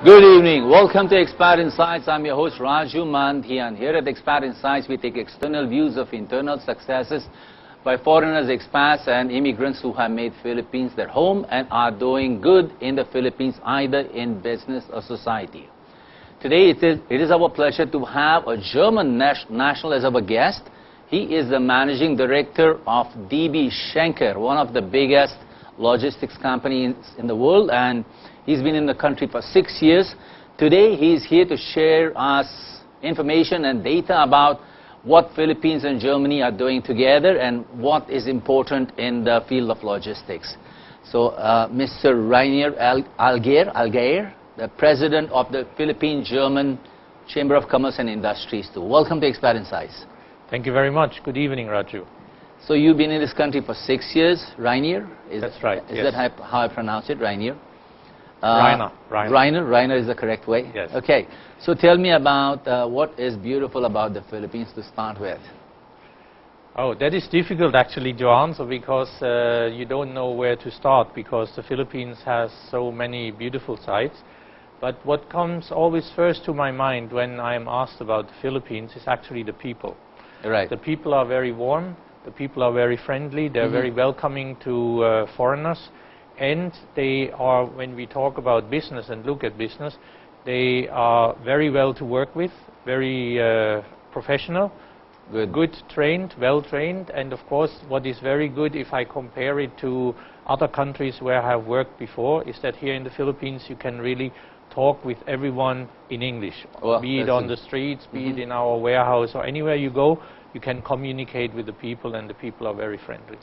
Good evening. Welcome to Expat Insights. I'm your host Raju Mandhian. Here at Expat Insights, we take external views of internal successes by foreigners, expats and immigrants who have made Philippines their home and are doing good in the Philippines, either in business or society. Today it is our pleasure to have a German national as our guest. He is the managing director of DB Schenker, one of the biggest logistics companies in the world, and he's been in the country for 6 years. Today he's here to share us information and data about what Philippines and Germany are doing together and what is important in the field of logistics. So Mr. Reiner Allgeier, the president of the Philippine-German Chamber of Commerce and Industries too. Welcome to Expat Insights. Thank you very much. Good evening, Raju. So you've been in this country for 6 years, Reiner? That's right. Is that how I pronounce it, Reiner? Reiner. Reiner is the correct way? Yes. Okay. So tell me about what is beautiful about the Philippines to start with. Oh, that is difficult actually to answer because you don't know where to start because the Philippines has so many beautiful sites. But what comes always first to my mind when I'm asked about the Philippines is actually the people. Right. The people are very warm. The people are very friendly. They're very welcoming to foreigners. And they are, when we talk about business and look at business, they are very well to work with, very professional, good trained, well trained, and of course what is very good if I compare it to other countries where I have worked before is that here in the Philippines you can really talk with everyone in English, be it on the streets, be it in our warehouse or anywhere you go, you can communicate with the people and the people are very friendly.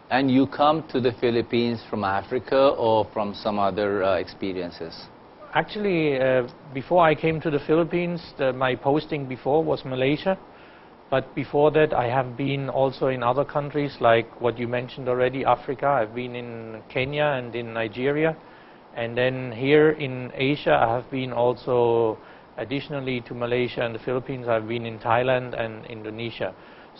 And you come to the Philippines from Africa or from some other experiences? Actually, before I came to the Philippines, my posting before was Malaysia. But before that, I have been also in other countries, like what you mentioned already, Africa. I've been in Kenya and in Nigeria. And then here in Asia, I have been also, additionally to Malaysia and the Philippines, I've been in Thailand and Indonesia.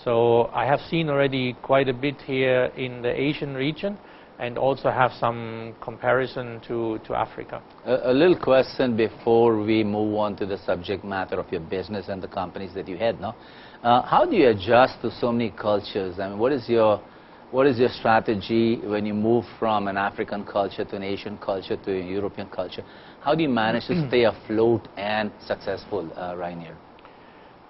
So I have seen already quite a bit here in the Asian region and also have some comparison to Africa. A little question before we move on to the subject matter of your business and the companies that you had, no? How do you adjust to so many cultures? I mean, what is your strategy when you move from an African culture to an Asian culture to a European culture? How do you manage to stay afloat and successful, Reiner?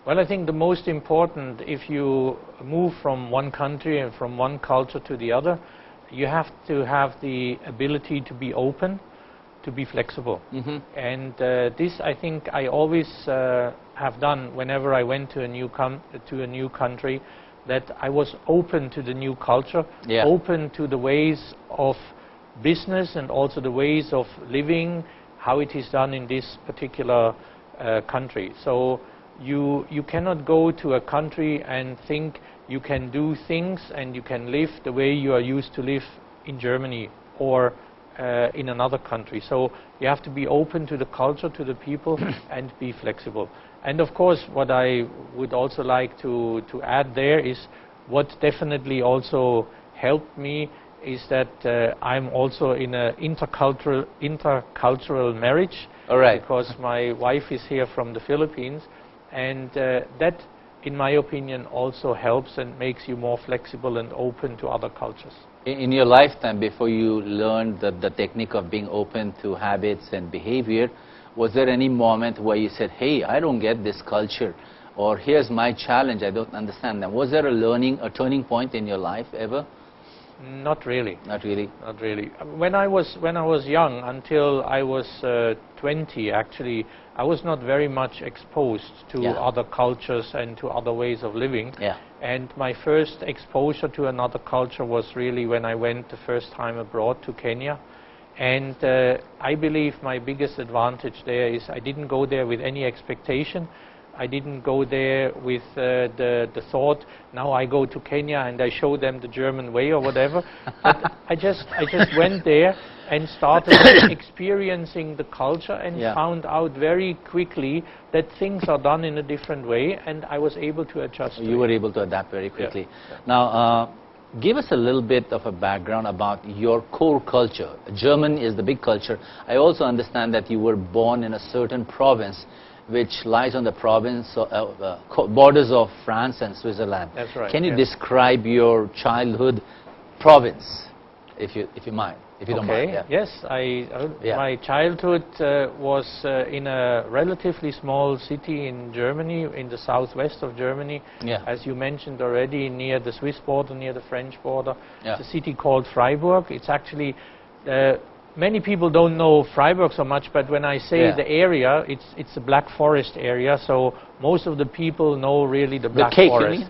Well, I think the most important, if you move from one country and from one culture to the other, you have to have the ability to be open, to be flexible. And this, I think, I always have done whenever I went to a new country, that I was open to the new culture, open to the ways of business and also the ways of living, how it is done in this particular country. So you cannot go to a country and think you can do things and you can live the way you are used to live in Germany or in another country. So you have to be open to the culture, to the people, and be flexible. And of course, what I would also like to add there is what definitely also helped me is that I'm also in an intercultural marriage. All right. Because my wife is here from the Philippines. And that, in my opinion, also helps and makes you more flexible and open to other cultures. In your lifetime, before you learned the technique of being open to habits and behavior, was there any moment where you said, hey, I don't get this culture, or here's my challenge, I don't understand them? Was there a turning point in your life ever? Not really. Not really? Not really. When I was young, until I was 20, actually, I was not very much exposed to other cultures and to other ways of living. And my first exposure to another culture was really when I went the first time abroad to Kenya. And I believe my biggest advantage there is I didn't go there with any expectation. I didn't go there with the thought, now I go to Kenya and I show them the German way or whatever. But I just went there and started experiencing the culture and found out very quickly that things are done in a different way, and I was able to adjust. You were able to adapt very quickly. Now, give us a little bit of a background about your core culture. German is the big culture. I also understand that you were born in a certain province which lies on the borders of France and Switzerland. That's right. Can you describe your childhood province, if you mind, if you don't mind? Yeah. Yes, my childhood was in a relatively small city in Germany, in the southwest of Germany, as you mentioned already, near the Swiss border, near the French border. It's a city called Freiburg. It's actually, many people don't know Freiburg so much, but when I say the area, it's a Black Forest area, so most of the people know really the Black Forest. You mean?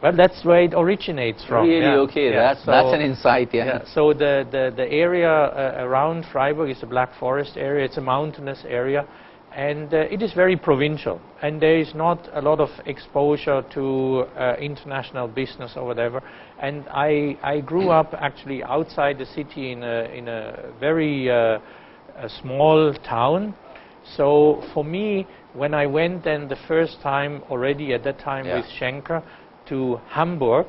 Well, that's where it originates from. Really? Okay, that's an insight. So the area around Freiburg is a Black Forest area. It's a mountainous area, and it is very provincial. And there is not a lot of exposure to international business or whatever. And I grew up actually outside the city in a very small town. So for me, when I went then the first time already at that time with Schenker to Hamburg,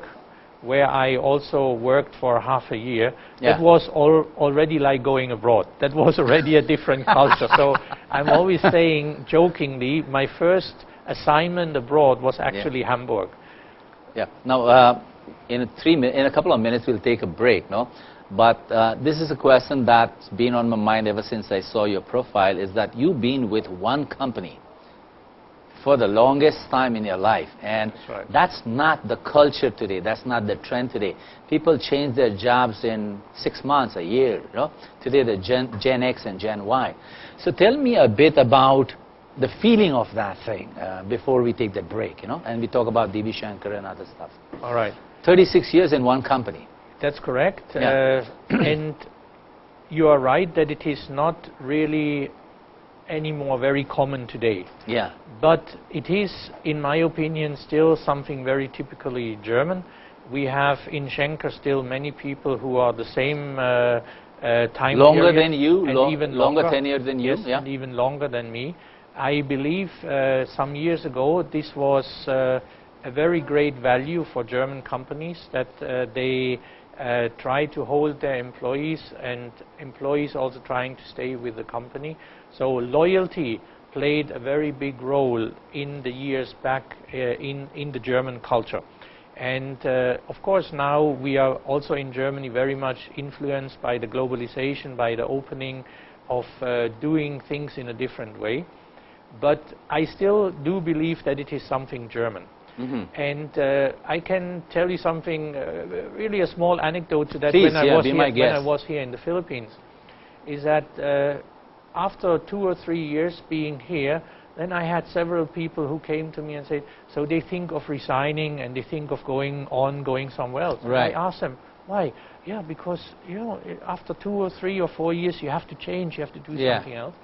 where I also worked for half a year, that was already like going abroad. That was already a different culture. So I'm always saying, jokingly, my first assignment abroad was actually Hamburg. Now, in a couple of minutes, we'll take a break, no? But this is a question that's been on my mind ever since I saw your profile, is that you've been with one company for the longest time in your life, and that's not the culture today, that's not the trend today. People change their jobs in 6 months, a year, you know? Today the Gen X and Gen Y. So tell me a bit about the feeling of that thing before we take the break, you know, and we talk about DB Schenker and other stuff. All right. 36 years in one company. That's correct. And you are right that it is not really anymore very common today. But it is, in my opinion, still something very typically German. We have in Schenker still many people who are the same time longer period than you, and even longer tenure than you, and even longer than me. I believe some years ago this was a very great value for German companies, that they try to hold their employees, and employees also trying to stay with the company. So loyalty played a very big role in the years back in the German culture. And of course now we are also in Germany very much influenced by the globalization, by the opening of doing things in a different way. But I still do believe that it is something German. And I can tell you something, really a small anecdote to that. Please, when I was here in the Philippines, is that after 2 or 3 years being here, then I had several people who came to me and said, so they think of resigning and they think of going somewhere else. I asked them, why? Yeah, because, you know, after 2 or 3 or 4 years you have to change, you have to do something else.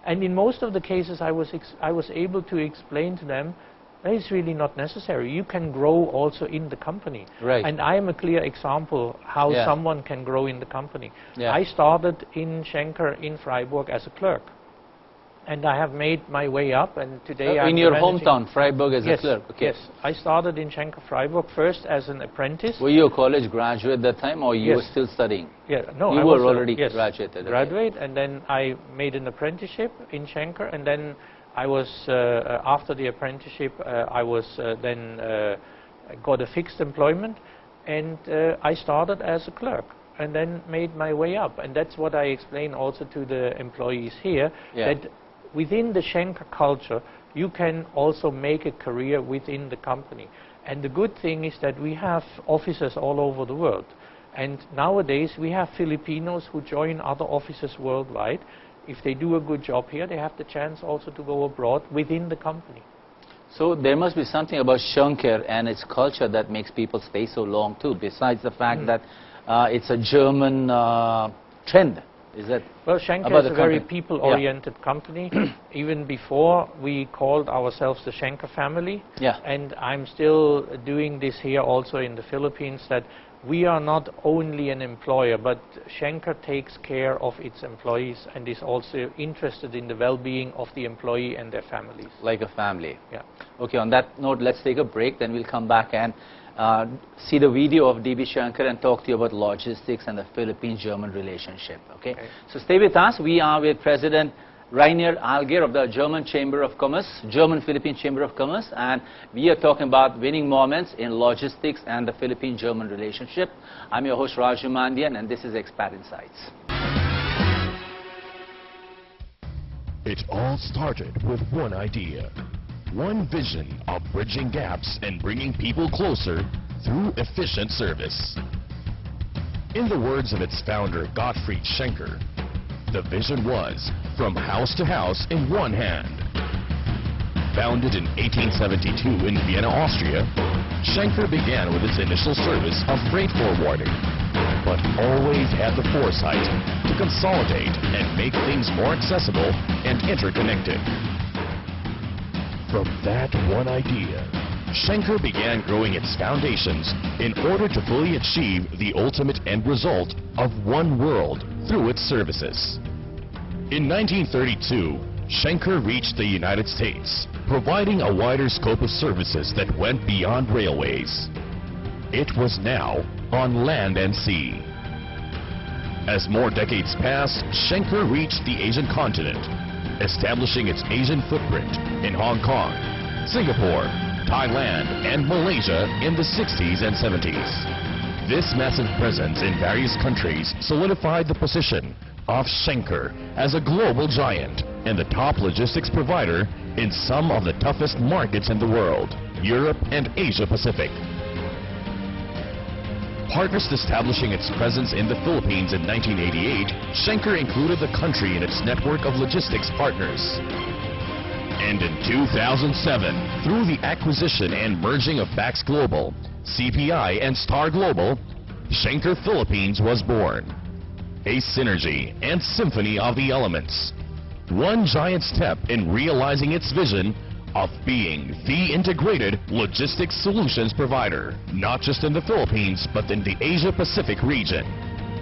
And in most of the cases I was able to explain to them, that is really not necessary. You can grow also in the company. And I am a clear example how someone can grow in the company. I started in Schenker in Freiburg as a clerk. And I have made my way up, and today I'm in your hometown, Freiburg, as a clerk? Yes, I started in Schenker Freiburg first as an apprentice. Were you a college graduate at that time, or you were still studying? No, you were already graduated. Graduate, and then I made an apprenticeship in Schenker, and then I was, after the apprenticeship, I was then got a fixed employment, and I started as a clerk and then made my way up. And that's what I explain also to the employees here, that within the Schenker culture, you can also make a career within the company. And the good thing is that we have offices all over the world. And nowadays, we have Filipinos who join other offices worldwide. If they do a good job here, they have the chance also to go abroad within the company. So there must be something about Schenker and its culture that makes people stay so long too, besides the fact that it's a German trend. Is that? Well, Schenker is a very people-oriented company. Even before, we called ourselves the Schenker family. And I'm still doing this here also in the Philippines, that we are not only an employer, but Schenker takes care of its employees and is also interested in the well-being of the employee and their families. Like a family. Okay, on that note, let's take a break, then we'll come back and see the video of DB Shankar and talk to you about logistics and the Philippine-German relationship. Okay? So stay with us. We are with President Reiner Allgeier of the German Chamber of Commerce, German-Philippine Chamber of Commerce, and we are talking about winning moments in logistics and the Philippine-German relationship. I'm your host Raju Mandian, and this is Expat Insights. It all started with one idea, one vision of bridging gaps and bringing people closer through efficient service. In the words of its founder, Gottfried Schenker, the vision was from house to house in one hand. Founded in 1872 in Vienna, Austria, Schenker began with its initial service of freight forwarding, but always had the foresight to consolidate and make things more accessible and interconnected. From that one idea, Schenker began growing its foundations in order to fully achieve the ultimate end result of one world through its services. In 1932, Schenker reached the United States, providing a wider scope of services that went beyond railways. It was now on land and sea. As more decades passed, Schenker reached the Asian continent, establishing its Asian footprint in Hong Kong, Singapore, Thailand, and Malaysia in the 60s and 70s. This massive presence in various countries solidified the position of Schenker as a global giant and the top logistics provider in some of the toughest markets in the world, Europe and Asia Pacific. Partners establishing its presence in the Philippines in 1988, Schenker included the country in its network of logistics partners. And in 2007, through the acquisition and merging of Bax Global, CPI and Star Global, Schenker Philippines was born. A synergy and symphony of the elements. One giant step in realizing its vision of being the integrated logistics solutions provider, not just in the Philippines, but in the Asia-Pacific region.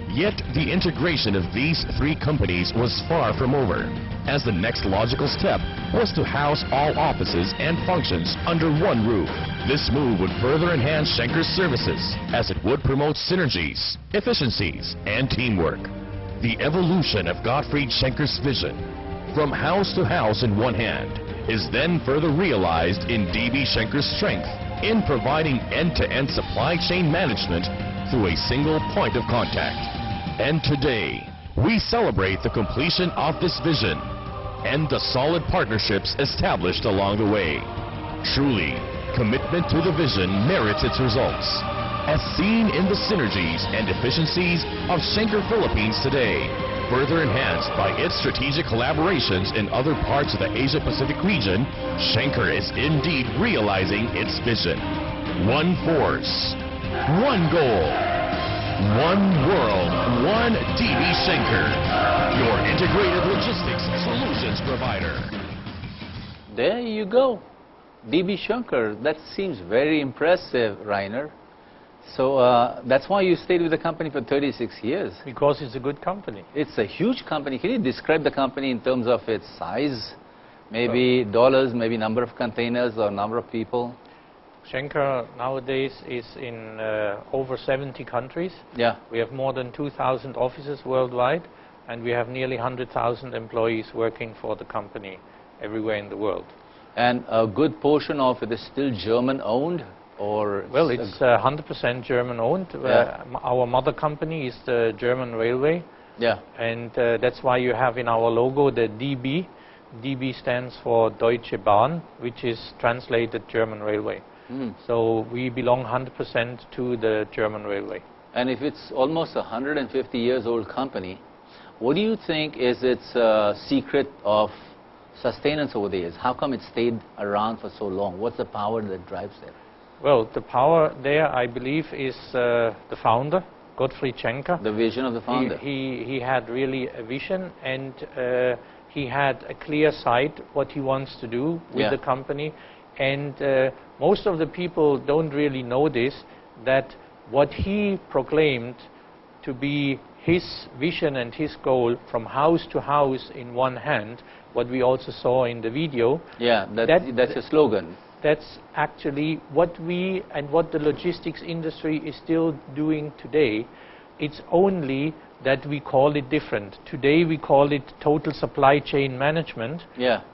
Yet the integration of these three companies was far from over, as the next logical step was to house all offices and functions under one roof. This move would further enhance Schenker's services, as it would promote synergies, efficiencies, and teamwork. The evolution of Gottfried Schenker's vision, from house to house in one hand, is then further realized in DB Schenker's strength in providing end-to-end supply chain management through a single point of contact. And today, we celebrate the completion of this vision and the solid partnerships established along the way. Truly, commitment to the vision merits its results, as seen in the synergies and efficiencies of Schenker Philippines today, further enhanced by its strategic collaborations in other parts of the Asia-Pacific region. Schenker is indeed realizing its vision. One force, one goal, one world, one DB Schenker, your integrated logistics solutions provider. There you go. DB Schenker. That seems very impressive, Reiner. So that's why you stayed with the company for 36 years. Because it's a good company. It's a huge company. Can you describe the company in terms of its size? Maybe dollars, maybe number of containers or number of people? Schenker nowadays is in over 70 countries. Yeah. We have more than 2,000 offices worldwide, and we have nearly 100,000 employees working for the company everywhere in the world. And a good portion of it is still German-owned? Or well, it's 100% German-owned. Yeah. Our mother company is the German Railway. Yeah. And that's why you have in our logo the DB. DB stands for Deutsche Bahn, which is translated German Railway. Mm. So we belong 100% to the German Railway. And if it's almost a 150 years old company, what do you think is its secret of sustenance over the years? How come it stayed around for so long? What's the power that drives it? Well, the power there, I believe, is the founder, Gottfried Schenker. The vision of the founder. He had really a vision, and he had a clear sight what he wants to do with the company. And most of the people don't really know this, that what he proclaimed to be his vision and his goal from house to house in one hand, what we also saw in the video. Yeah, that's a slogan. that's actually what we and what the logistics industry is still doing today. It's only that we call it different. Today we call it total supply chain management,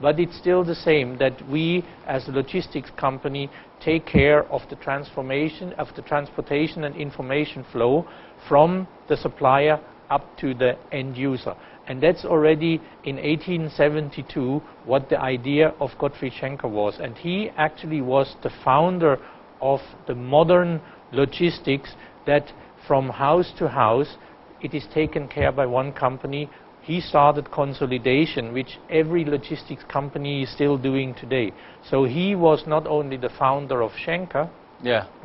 but it's still the same, that we as a logistics company take care of the transformation of the transportation and information flow from the supplier up to the end user. And that's already in 1872 what the idea of Gottfried Schenker was. And he actually was the founder of the modern logistics, that from house to house it is taken care by one company. He started consolidation, which every logistics company is still doing today. So he was not only the founder of Schenker,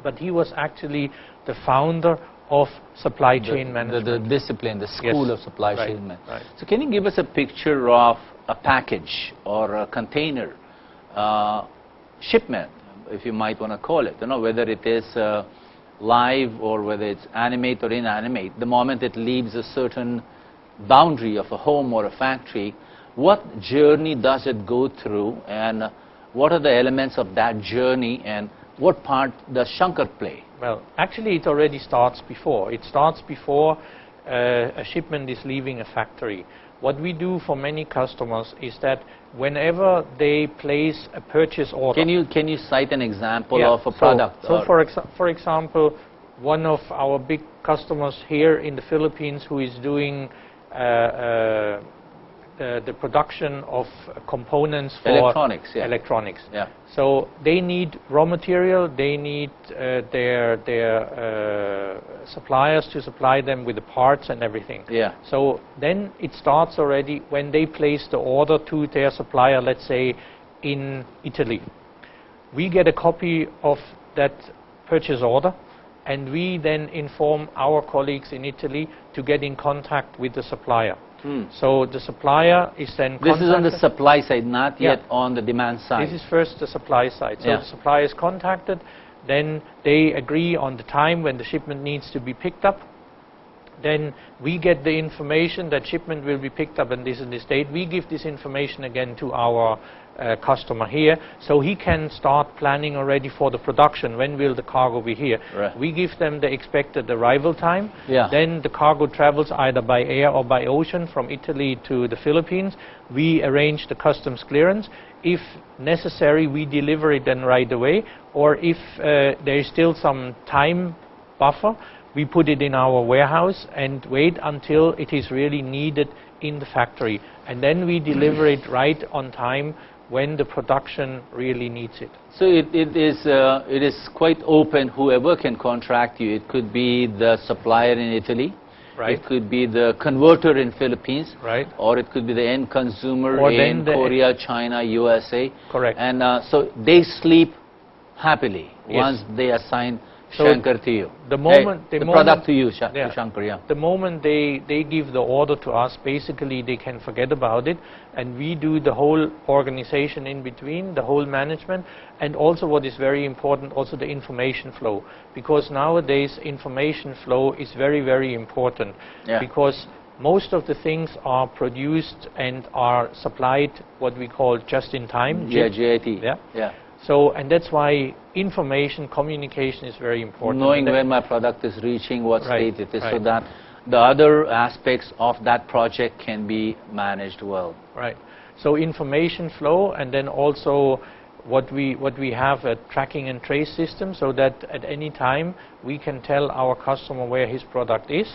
but he was actually the founder of supply chain management. The discipline, the school of supply chain management. Right. So can you give us a picture of a package or a container shipment, if you might want to call it, whether it is live or whether it's animate or inanimate, the moment it leaves a certain boundary of a home or a factory, what journey does it go through, and what are the elements of that journey, and what part does Schenker play? Well, actually it already starts before. It starts before a shipment is leaving a factory. What we do for many customers is that whenever they place a purchase order... Can you cite an example of a product? So for example, one of our big customers here in the Philippines who is doing the production of components for electronics. So they need raw material, they need their suppliers to supply them with the parts and everything. So then it starts already when they place the order to their supplier, let's say in Italy. We get a copy of that purchase order, and we then inform our colleagues in Italy to get in contact with the supplier. So the supplier is then contacted. This is on the supply side, not yet on the demand side. This is first the supply side. So the supplier is contacted, then they agree on the time when the shipment needs to be picked up. Then we get the information that shipment will be picked up on this and this date. We give this information again to our customer here, so he can start planning already for the production. When will the cargo be here? We give them the expected arrival time. Then the cargo travels either by air or by ocean from Italy to the Philippines. We arrange the customs clearance. If necessary, we deliver it then right away, or if there is still some time buffer, we put it in our warehouse and wait until it is really needed in the factory, and then we deliver it right on time when the production really needs it. So it is quite open. Whoever can contract you. It could be the supplier in Italy, it could be the converter in Philippines, or it could be the end consumer in Korea, China, USA. And so they sleep happily once they assign Schenker to you. The moment the product to you, Schenker, The moment they give the order to us, basically they can forget about it, and we do the whole organization in between, the whole management, and also what is very important, also the information flow, because nowadays information flow is very, very important, because most of the things are produced and are supplied what we call just in time. GAT. So, and that's why information, communication is very important. Knowing when my product is reaching, what state it is, so that the other aspects of that project can be managed well. So information flow, and then also what we have a tracking and trace system, so that at any time we can tell our customer where his product is,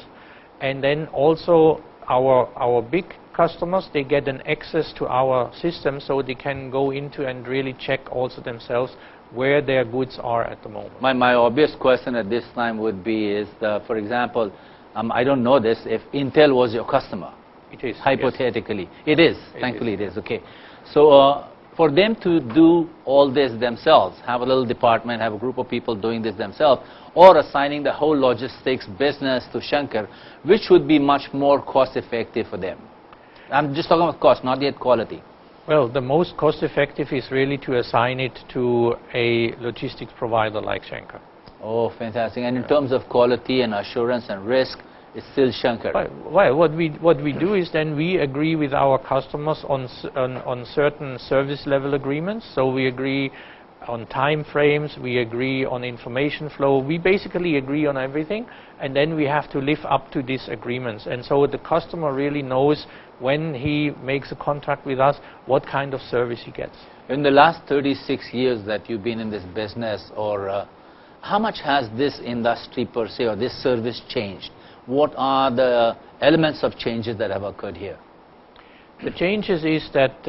and then also our big customers, they get an access to our system, so they can go into and really check also themselves where their goods are at the moment. My obvious question at this time would be for example, I don't know this, if Intel was your customer. It is. Hypothetically. It is. Thankfully it is. Okay. So for them to do all this themselves, have a little department, have a group of people doing this themselves, or assigning the whole logistics business to Schenker, which would be much more cost effective for them? I'm just talking about cost, not yet quality. Well, the most cost effective is really to assign it to a logistics provider like Schenker. Oh, fantastic. And in terms of quality and assurance and risk, it's still Schenker. Well, what we do is then we agree with our customers on certain service level agreements. So we agree on time frames, we agree on information flow, we basically agree on everything, and then we have to live up to these agreements. And so the customer really knows when he makes a contract with us, what kind of service he gets. In the last 36 years that you've been in this business, or how much has this industry per se, or this service changed? What are the elements of changes that have occurred here? The changes is that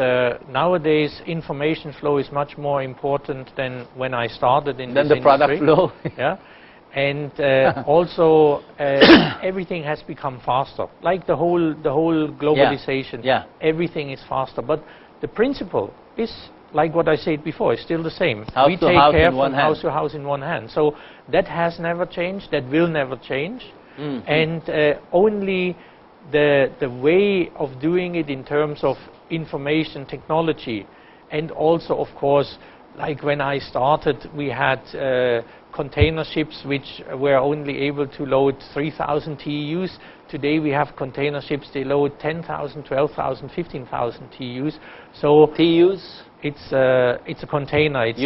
nowadays information flow is much more important than when I started in this industry. Than the product flow. Yeah. And also everything has become faster. Like the whole globalization, everything is faster. But the principle is, like what I said before, is still the same. House we to take house care in one from hand. house to house in one hand. So that has never changed, that will never change. And only the way of doing it in terms of information technology, and also of course, like when I started, we had container ships which were only able to load 3,000 TEUs. Today we have container ships, they load 10,000, 12,000, 15,000 TEUs. So TEUs? It's a container. It's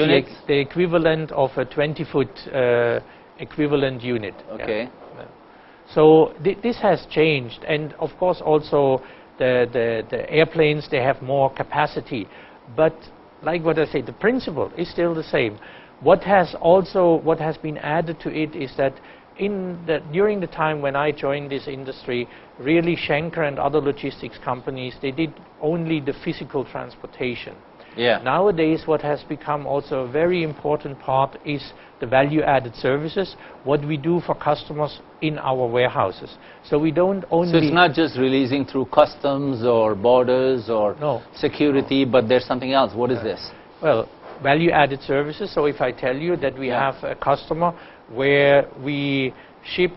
the equivalent of a 20-foot equivalent unit. Okay. Yeah. So this has changed, and of course also the airplanes, they have more capacity. But like what I say, the principle is still the same. What has been added to it is that during the time when I joined this industry, really Schenker and other logistics companies, they did only the physical transportation. Yeah. Nowadays, what has become also a very important part is the value-added services, what we do for customers in our warehouses. So we don't only... So it's not just releasing through customs or borders or security, but there's something else. What is this? Well, value-added services. So if I tell you that we have a customer where we ship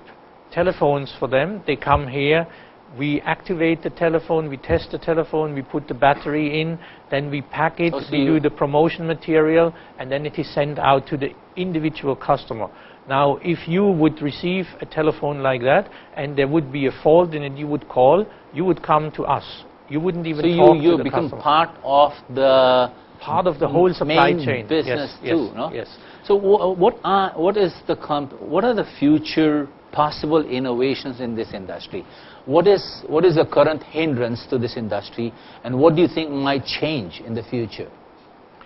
telephones for them, they come here, we activate the telephone, we test the telephone, we put the battery in, then we pack it, we do the promotion material, and then it is sent out to the individual customer. Now, if you would receive a telephone like that, and there would be a fault in it, you would call, you would come to us. You wouldn't even talk to the customer. So you become part of the whole supply chain business too, no? Yes. So what are the future possible innovations in this industry? What is the current hindrance to this industry, and what do you think might change in the future?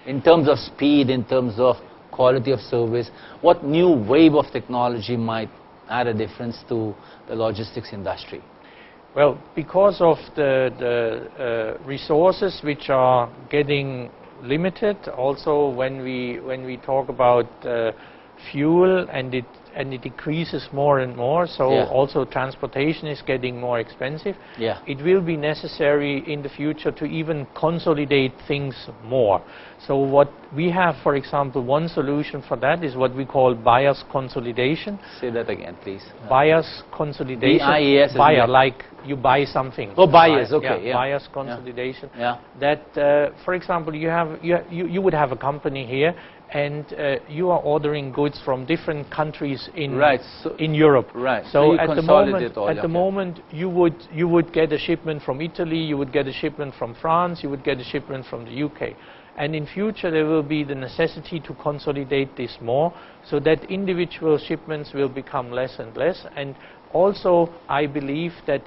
In terms of speed, in terms of quality of service, what new wave of technology might add a difference to the logistics industry? Well, because of the resources which are getting limited, also when we talk about fuel, and it decreases more and more, so also transportation is getting more expensive. It will be necessary in the future to even consolidate things more. So what we have, for example, one solution for that is what we call buyers consolidation. Say that again, please. Buyers consolidation. BIAS. Buyer, like you buy something. Oh, buyers, okay. Buyers consolidation. That, for example, you would have a company here, and you are ordering goods from different countries in Europe. Right. So at the moment, you would get a shipment from Italy, you would get a shipment from France, you would get a shipment from the UK. And in future, there will be the necessity to consolidate this more, so that individual shipments will become less and less. And also, I believe that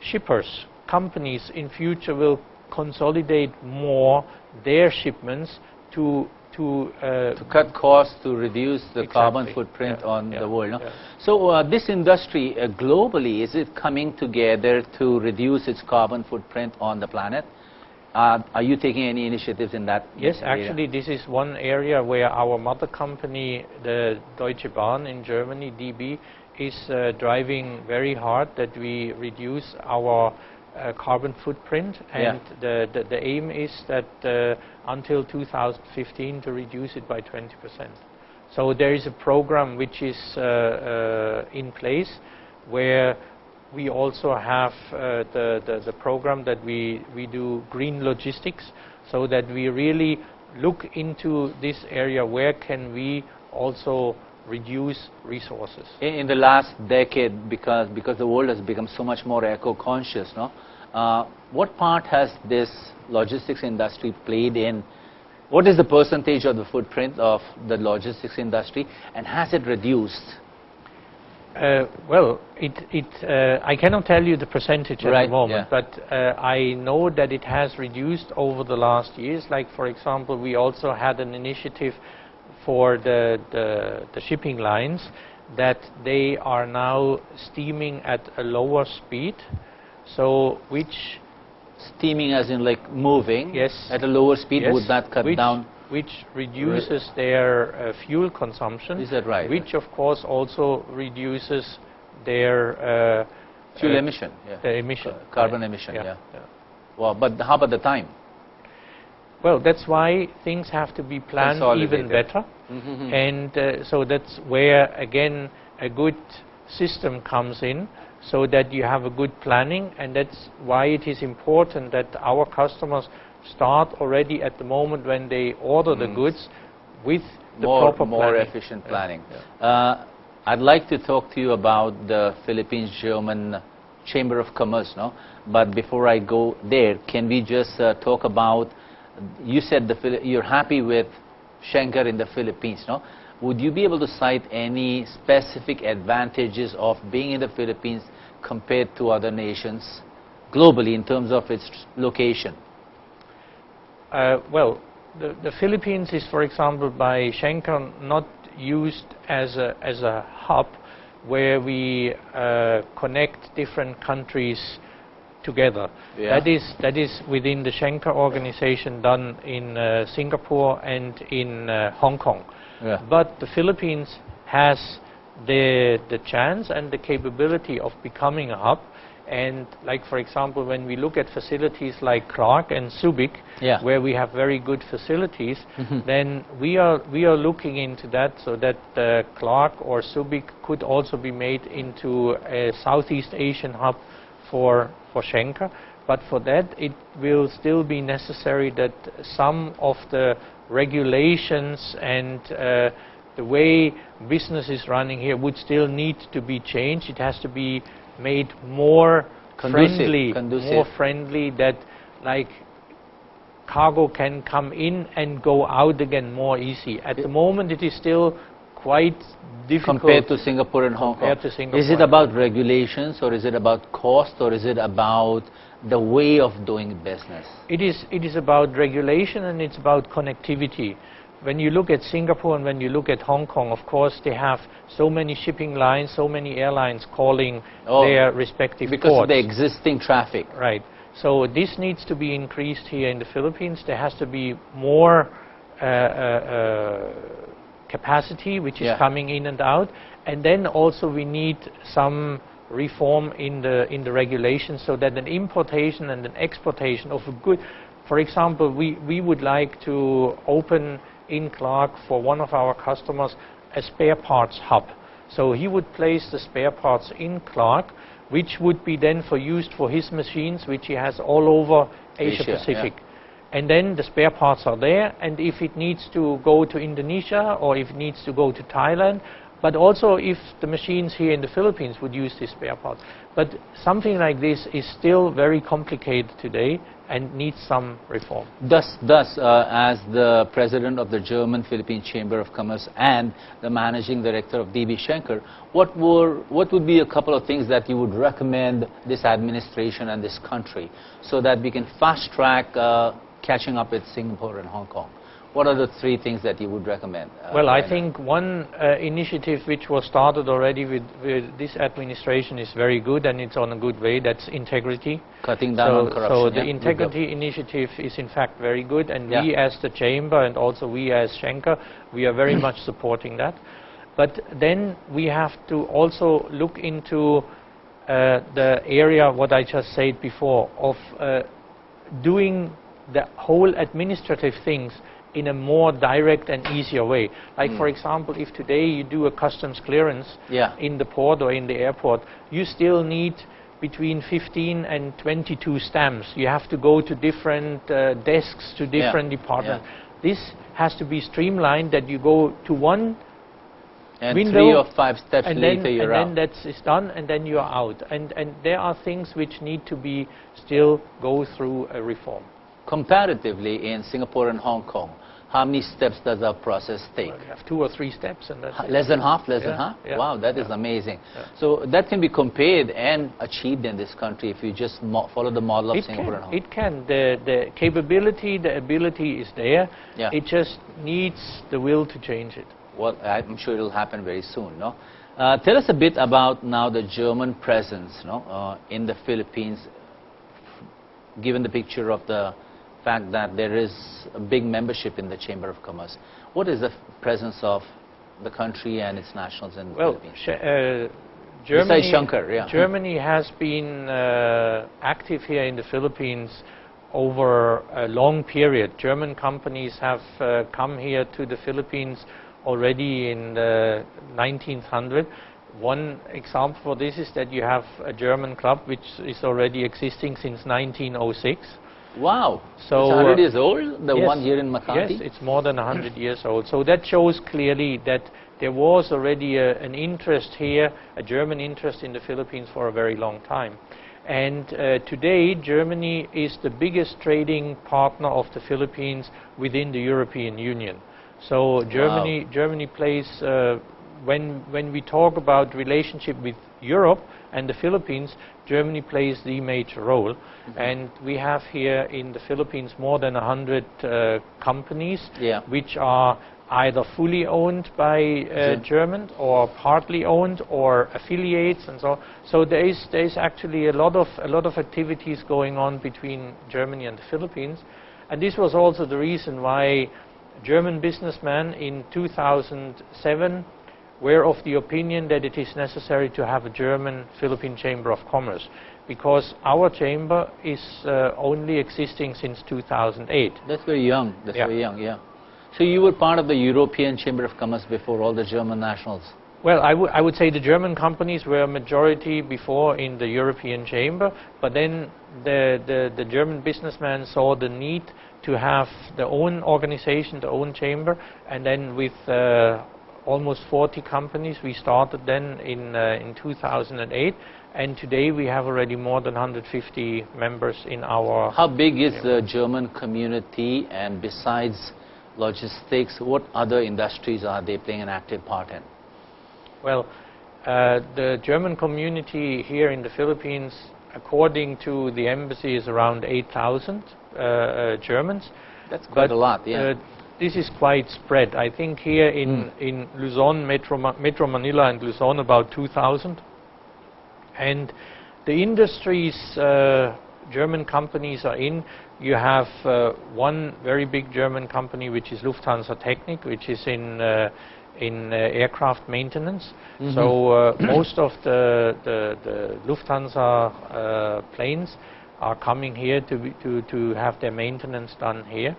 shippers, companies in future will consolidate more their shipments to cut costs, to reduce the carbon footprint on the world. No? So this industry globally, is it coming together to reduce its carbon footprint on the planet? Are you taking any initiatives in that area? Yes, actually this is one area where our mother company, the Deutsche Bahn in Germany, DB, is driving very hard that we reduce our carbon footprint, and the aim is that until 2015 to reduce it by 20%. So there is a program which is in place, where we also have the program that we do green logistics, so that we really look into this area, where can we also reduce resources. In the last decade, because the world has become so much more eco-conscious, no? What part has this logistics industry played in What is the percentage of the footprint of the logistics industry, and has it reduced? Well, I cannot tell you the percentage at the moment, but I know that it has reduced over the last years. Like, for example, we also had an initiative for the shipping lines that they are now steaming at a lower speed. So, which steaming as in like moving? Yes. At a lower speed, yes, would that cut down? Which reduces their fuel consumption. Is that right? Which, of course, also reduces their fuel emission. The emission. Carbon emission, Well, but how about the time? Well, that's why things have to be planned even better. And so that's where, again, a good system comes in, so that you have a good planning, and that's why it is important that our customers start already at the moment when they order the goods with the proper planning. More efficient planning. I'd like to talk to you about the Philippines-German Chamber of Commerce, no? But before I go there, can we just talk about, you said you're happy with Schenker in the Philippines, no? Would you be able to cite any specific advantages of being in the Philippines compared to other nations globally in terms of its location? Well, the Philippines is, for example, by Schenker not used as a hub where we connect different countries together. That is within the Schenker organization done in Singapore and in Hong Kong. But the Philippines has the chance and the capability of becoming a hub. And like, for example, when we look at facilities like Clark and Subic, where we have very good facilities, then we are looking into that, so that Clark or Subic could also be made into a Southeast Asian hub for Schenker. But for that, it will still be necessary that some of the regulations and the way business is running here would still need to be changed. It has to be made more friendly, that like cargo can come in and go out again more easy. At the moment, it is still quite difficult compared to Singapore and Hong Kong. Is it about regulations, or is it about cost, or is it about the way of doing business? It is about regulation, and it's about connectivity. When you look at Singapore and when you look at Hong Kong, of course, they have so many shipping lines, so many airlines calling their respective ports. Because of the existing traffic. Right. So this needs to be increased here in the Philippines. There has to be more capacity, which is coming in and out. And then also we need some reform in the regulations, so that an importation and an exportation of a good, for example, we would like to open in Clark for one of our customers a spare parts hub. So he would place the spare parts in Clark, which would be then used for his machines, which he has all over Asia Pacific. And then the spare parts are there, and if it needs to go to Indonesia or if it needs to go to Thailand, but also if the machines here in the Philippines would use these spare parts. But something like this is still very complicated today and needs some reform. Thus, as the president of the German-Philippine Chamber of Commerce and the managing director of DB Schenker, what would be a couple of things that you would recommend this administration and this country, so that we can fast-track catching up with Singapore and Hong Kong? What are the three things that you would recommend? Well, I think one initiative which was started already with this administration is very good, and it's on a good way. That's integrity. Cutting down on corruption. So the integrity initiative is in fact very good, and we as the Chamber and also we as Schenker, we are very much supporting that. But then we have to also look into the area, what I just said before, of doing the whole administrative things in a more direct and easier way. Like, for example, if today you do a customs clearance in the port or in the airport, you still need between 15 and 22 stamps. You have to go to different desks, to different departments. This has to be streamlined, that you go to one and window, 3 or 5 steps later you're out. And then that's done, and then you're out. And there are things which need to be still go through a reform. Comparatively, in Singapore and Hong Kong, how many steps does our process take? Well, you have 2 or 3 steps, and that's it. Less than half, less than Yeah, half? yeah, Wow, that is yeah. amazing. Yeah. So that can be compared and achieved in this country if you just follow the model of Singapore and Hong Kong. It can. The capability, the ability is there. Yeah. It just needs the will to change it. Well, I'm sure it will happen very soon, no? Tell us a bit about now the German presence, no, in the Philippines, given the picture of the fact that there is a big membership in the Chamber of Commerce. What is the presence of the country and its nationals in the Philippines? Germany, Besides Shankar, yeah. Germany has been active here in the Philippines over a long period. German companies have come here to the Philippines already in the 1900s. One example for this is that you have a German club which is already existing since 1906. Wow, So, it's 100 years old, the yes, one here in Makati? Yes, it's more than 100 years old. So that shows clearly that there was already an interest here, a German interest in the Philippines for a very long time. And today, Germany is the biggest trading partner of the Philippines within the European Union. So Germany plays, when we talk about relationship with Europe and the Philippines, Germany plays the major role. Mm-hmm. And we have here in the Philippines more than 100 companies, yeah, which are either fully owned by German or partly owned or affiliates and so on. So there is actually a lot of activities going on between Germany and the Philippines. And this was also the reason why German businessmen in 2007 were of the opinion that it is necessary to have a German-Philippine Chamber of Commerce, because our chamber is only existing since 2008. That's very young. That's very young, yeah. So you were part of the European Chamber of Commerce before all the German nationals? Well, I would say the German companies were a majority before in the European Chamber, but then the German businessmen saw the need to have their own organization, their own chamber, and then with almost 40 companies, we started then in 2008, and today we have already more than 150 members in our... How big is the German community, and besides logistics, what other industries are they playing an active part in? Well, the German community here in the Philippines, according to the embassy, is around 8,000 Germans. That's quite a lot, yeah. This is quite spread. I think here in Luzon, Metro Manila and Luzon, about 2,000. And the industries German companies are in, you have one very big German company, which is Lufthansa Technik, which is in aircraft maintenance. Mm-hmm. So most of the Lufthansa planes are coming here to have their maintenance done here.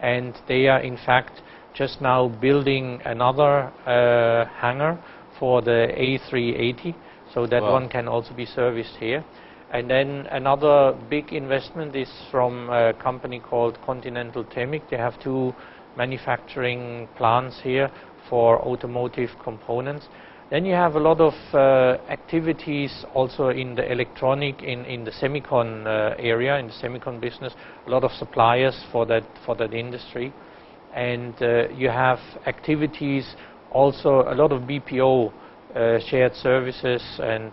And they are in fact just now building another hangar for the A380, so that one can also be serviced here. And then another big investment is from a company called Continental Temic. They have 2 manufacturing plants here for automotive components. Then you have a lot of activities also in the electronic, in the semicon area, in the semicon business, a lot of suppliers for that industry. And you have activities also, a lot of BPO, shared services and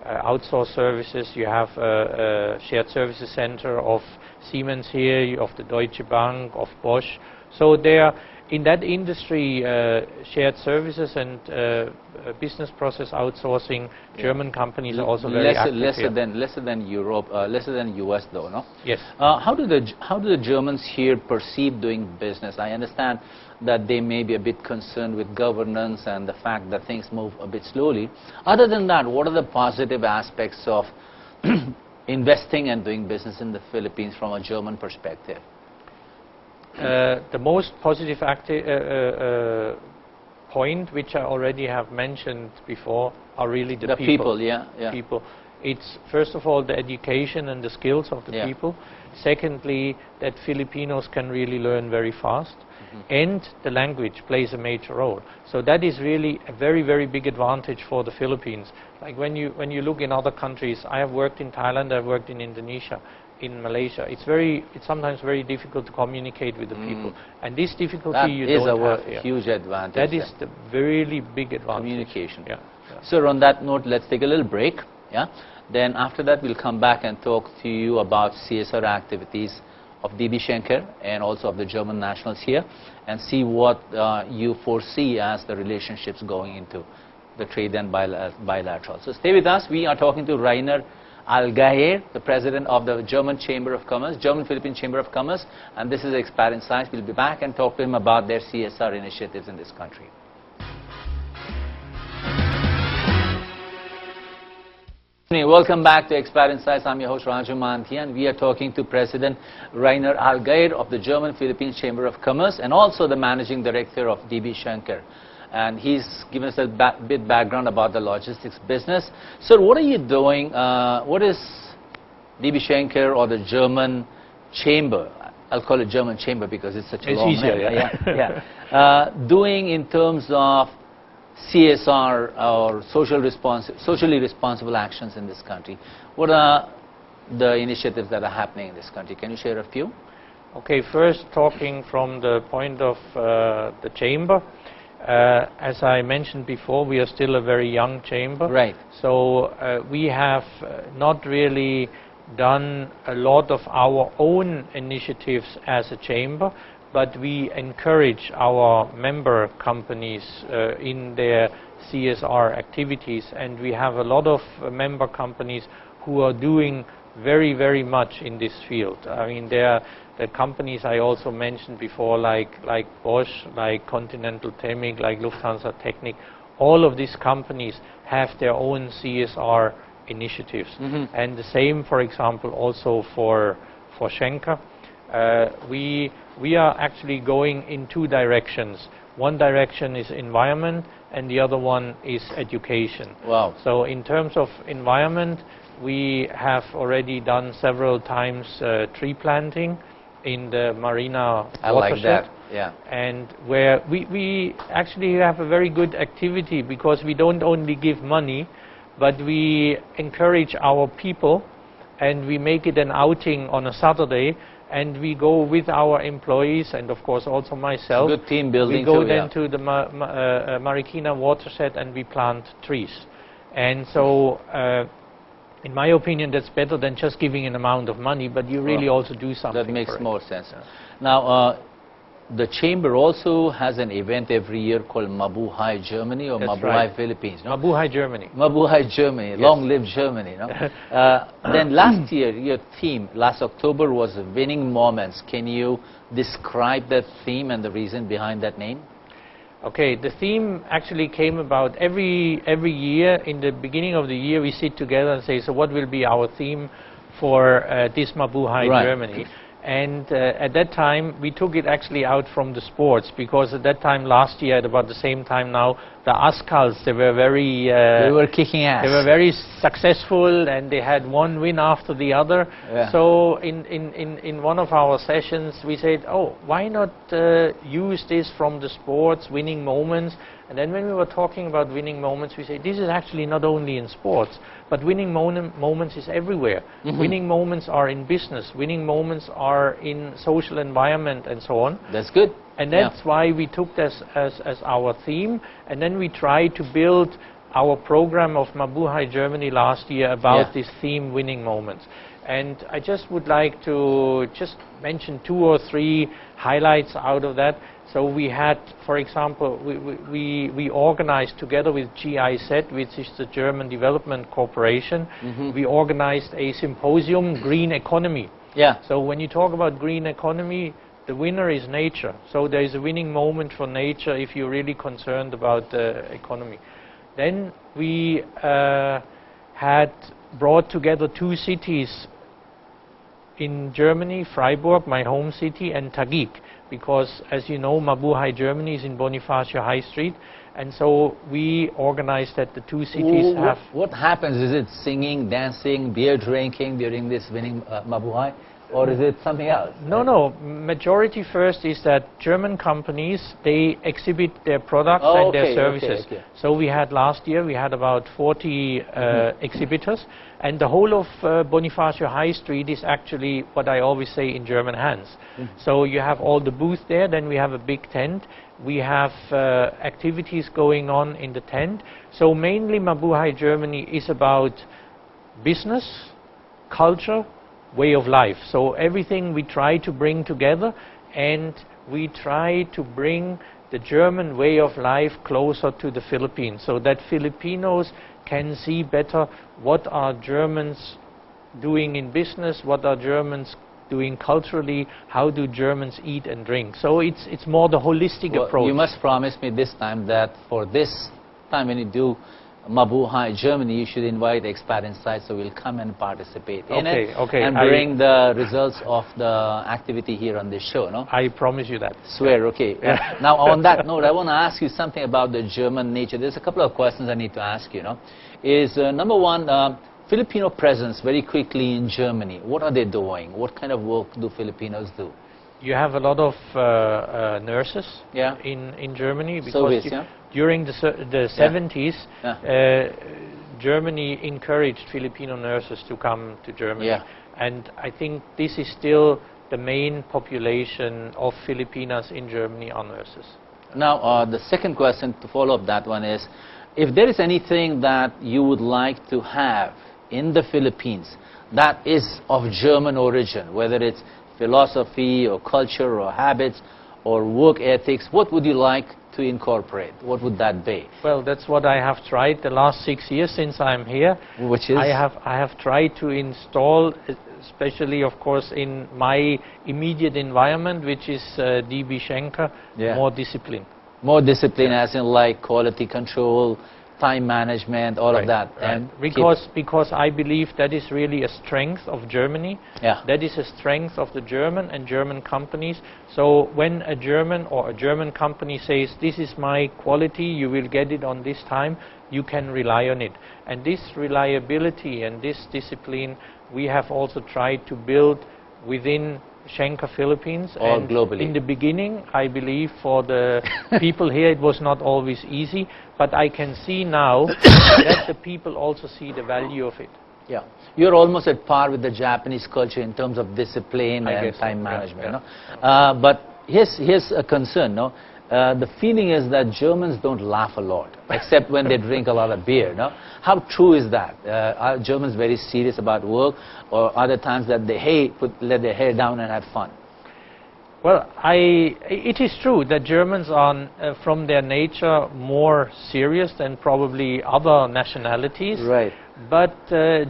outsourced services. You have a shared services center of Siemens here, of the Deutsche Bank, of Bosch. So there, in that industry, shared services and business process outsourcing, German companies are also very active lesser than Europe, lesser than US though, no? Yes. How do the Germans here perceive doing business? I understand that they may be a bit concerned with governance and the fact that things move a bit slowly. Other than that, what are the positive aspects of investing and doing business in the Philippines from a German perspective? The most positive point, which I already have mentioned before, are really the people. People. It's first of all the education and the skills of the people. Secondly, that Filipinos can really learn very fast. And the language plays a major role. So that is really a very, very big advantage for the Philippines. Like when you look in other countries, I have worked in Thailand, I've worked in Indonesia. in Malaysia, it's sometimes very difficult to communicate with the people, and this difficulty that you is don't have a here. huge advantage. That is the really big advantage. Communication. Yeah. So on that note, let's take a little break. Yeah. Then after that, we'll come back and talk to you about CSR activities of DB Schenker and also of the German nationals here, and see what you foresee as the relationships going into the trade and bilateral. So stay with us. We are talking to Reiner Allgeier, the president of the German Chamber of Commerce, German-Philippine Chamber of Commerce, and this is Expat Insights. We'll be back and talk to him about their CSR initiatives in this country. Welcome back to Expat Insights. I'm your host Raju Manthia, and we are talking to President Reiner Allgeier of the German-Philippine Chamber of Commerce and also the Managing Director of DB Schenker. And he's given us a bit background about the logistics business. Sir, what are you doing? What is DB Schenker or the German Chamber? I'll call it German Chamber because it's such a long easier, name. Doing in terms of CSR or socially responsible actions in this country. What are the initiatives that are happening in this country? Can you share a few? Okay, first talking from the point of the Chamber. As I mentioned before, we are still a very young chamber. Right. So we have not really done a lot of our own initiatives as a chamber, but we encourage our member companies in their CSR activities, and we have a lot of member companies who are doing very, very much in this field. I mean, there the companies I also mentioned before, like Bosch, like Continental Chemic, like Lufthansa Technik, all of these companies have their own CSR initiatives. And the same, for example, also for Schenker. We are actually going in two directions. One direction is environment, and the other one is education. Wow. So in terms of environment, we have already done several times tree planting in the Marina watershed. I like that, yeah. And where we actually have a very good activity, because we don't only give money, but we encourage our people, and we make it an outing on a Saturday, and we go with our employees, and of course also myself. Good team building. We go too, then to the Marikina watershed and we plant trees. And so in my opinion, that's better than just giving an amount of money, but you really also do something. That makes for more it. sense. Yeah. Now, the Chamber also has an event every year called Mabuhay Germany or That's Mabuhay right. Philippines. No? Mabuhay Germany. Mabuhay Germany, Yes. long live Germany. No? Then last year, your theme, last October, was Winning Moments. Can you describe that theme and the reason behind that name? Okay, the theme actually came about every year. In the beginning of the year, we sit together and say, so what will be our theme for this Mabuhay Right. Germany? And at that time, we took it actually out from the sports, because at that time last year, at about the same time now, the Ascals, they were very... they were kicking ass. They were very successful, and they had one win after the other. Yeah. So in one of our sessions, we said, oh, why not use this from the sports, winning moments? And then when we were talking about winning moments, we said, this is actually not only in sports, but winning moments is everywhere. Winning moments are in business. Winning moments are in social environment and so on. That's good. And that's why we took this as our theme. And then we tried to build our program of Mabuhay Germany last year about this theme, winning moments. And I just would like to just mention 2 or 3 highlights out of that. So we had, for example, we organized together with GIZ, which is the German Development Corporation, we organized a symposium, Green Economy. Yeah. So when you talk about green economy, the winner is nature. So there is a winning moment for nature if you're really concerned about the economy. Then we had brought together 2 cities in Germany, Freiburg, my home city, and Tagig, because as you know, Mabuhay Germany is in Bonifacio High Street, and so we organized that the 2 cities What happens? Is it singing, dancing, beer drinking during this winning Mabuhay? or is it something else? No. Majority first is that German companies, they exhibit their products and their services. So we had last year, we had about 40 exhibitors, and the whole of Bonifacio High Street is actually what I always say in German hands. So you have all the booths there, then we have a big tent. We have activities going on in the tent. So mainly Mabuhay Germany is about business, culture, way of life. So everything we try to bring together, and we try to bring the German way of life closer to the Philippines, so that Filipinos can see better what are Germans doing in business, what are Germans doing culturally, how do Germans eat and drink. So it's more the holistic approach. You must promise me this time that for this time when you do Mabuhay Germany, you should invite expat insights, so we'll come and participate in it and bring the results of the activity here on this show, no? I promise you that. Swear, okay. Now on that note, I want to ask you something about the German nature. There's a couple of questions I need to ask you, no? Is number one, Filipino presence very quickly in Germany. What are they doing? What kind of work do Filipinos do? You have a lot of nurses in Germany, because during the 70s, Germany encouraged Filipino nurses to come to Germany. And I think this is still the main population of Filipinas in Germany are nurses. Now, the second question to follow up that one is, if there is anything that you would like to have in the Philippines that is of German origin, whether it's philosophy or culture or habits or work ethics, what would you like to incorporate? What would that be? Well, that's what I have tried the last 6 years since I'm here. Which is? I have tried to install, especially of course in my immediate environment, which is DB Schenker, more discipline. More discipline as in like quality control, time management, all of that. And because I believe that is really a strength of Germany. That is a strength of the German and German companies. So when a German or a German company says, this is my quality, you will get it on this time, you can rely on it. And this reliability and this discipline we have also tried to build within Schenker Philippines, and globally. In the beginning, I believe for the people here it was not always easy, but I can see now that the people also see the value of it. Yeah, you're almost at par with the Japanese culture in terms of discipline and time management. No? But here's a concern, no? The feeling is that Germans don't laugh a lot, except when they drink a lot of beer. No? How true is that? Are Germans very serious about work, or other times that they let their hair down and have fun? Well, it is true that Germans are, from their nature, more serious than probably other nationalities. Right. But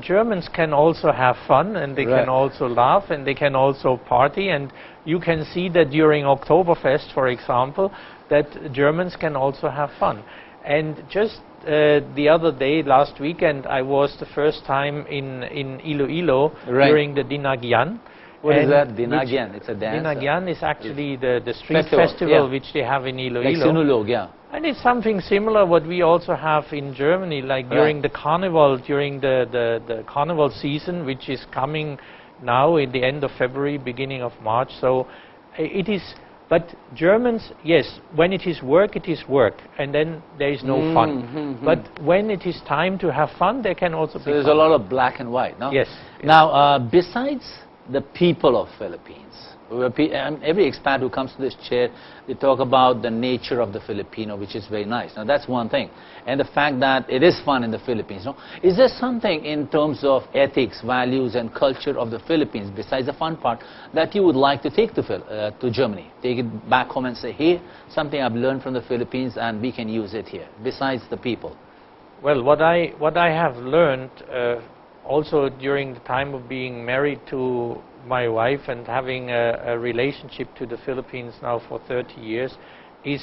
Germans can also have fun, and they can also laugh, and they can also party. And you can see that during Oktoberfest, for example, that Germans can also have fun. And just the other day, last weekend, I was the first time in Iloilo during the Dinagyan. What is that? Dinagyan? It's a dance? Dinagyan is actually the street festival which they have in Iloilo. Like and it's something similar what we also have in Germany, like during the carnival, during the carnival season, which is coming now in the end of February, beginning of March. So it is, but Germans, yes, when it is work, and then there is no fun. But when it is time to have fun, there can also be there's fun. A lot of black and white, no? Yes. Now, besides the people of Philippines, every expat who comes to this chair, they talk about the nature of the Filipino, which is very nice. Now that's one thing, and the fact that it is fun in the Philippines. No? Is there something in terms of ethics, values, and culture of the Philippines, besides the fun part, that you would like to take to Germany? Take it back home and say, here, something I've learned from the Philippines, and we can use it here. Besides the people. Well, what I have learned. Also during the time of being married to my wife and having a relationship to the Philippines now for 30 years, is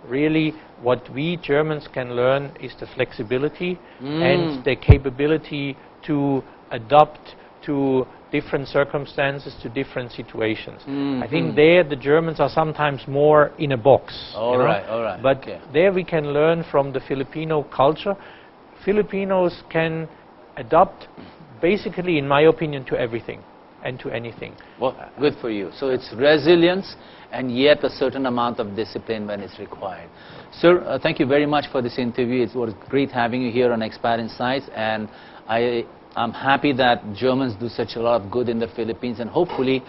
really what we Germans can learn is the flexibility and the capability to adapt to different circumstances, to different situations. I think there the Germans are sometimes more in a box. All right. But there we can learn from the Filipino culture. Filipinos can adapt basically, in my opinion, to everything. and to anything. Well, good for you. So it's resilience and yet a certain amount of discipline when it's required. Sir, thank you very much for this interview. It was great having you here on Expat Insights, and I'm happy that Germans do such a lot of good in the Philippines, and hopefully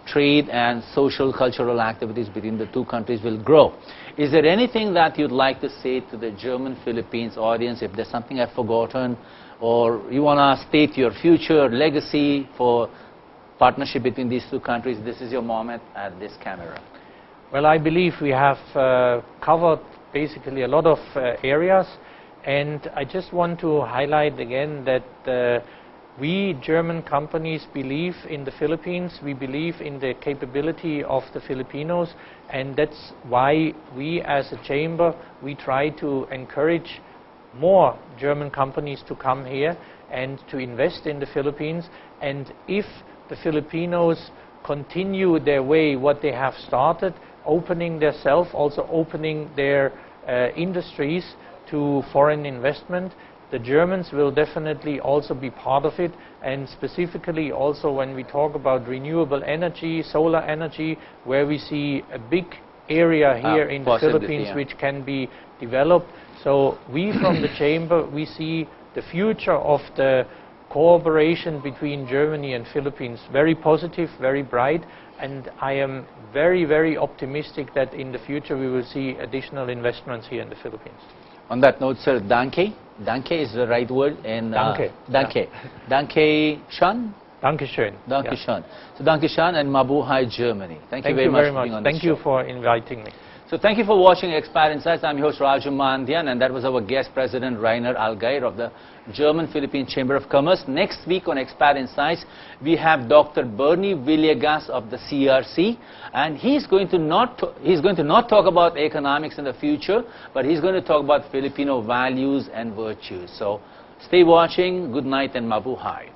trade and social cultural activities between the two countries will grow. Is there anything that you'd like to say to the German-Philippines audience, if there's something I've forgotten, or you want to state your future legacy for partnership between these two countries? This is your moment at this camera. Well, I believe we have covered basically a lot of areas, and I just want to highlight again that we German companies believe in the Philippines, we believe in the capability of the Filipinos, and that's why we as a chamber, we try to encourage more German companies to come here and to invest in the Philippines. And if the Filipinos continue their way, what they have started, opening themselves, also opening their industries to foreign investment, the Germans will definitely also be part of it, and specifically also when we talk about renewable energy, solar energy, where we see a big area here in the Philippines which can be developed. So we from the Chamber, we see the future of the cooperation between Germany and Philippines very positive, very bright, and I am very, very optimistic that in the future we will see additional investments here in the Philippines. On that note, sir, danke. Danke is the right word. And danke. Danke. Danke schön. Danke schön. Danke schön. So danke schön and Mabuhay Germany. Thank you very much for being on the show. Thank you for inviting me. So thank you for watching Expat Insights. I'm your host Raju Mandhian, and that was our guest President Reiner Allgeier of the German-Philippine Chamber of Commerce. Next week on Expat Insights, we have Dr. Bernie Villegas of the CRC, and he's going to not talk about economics in the future, but he's going to talk about Filipino values and virtues. So stay watching. Good night and Mabuhay.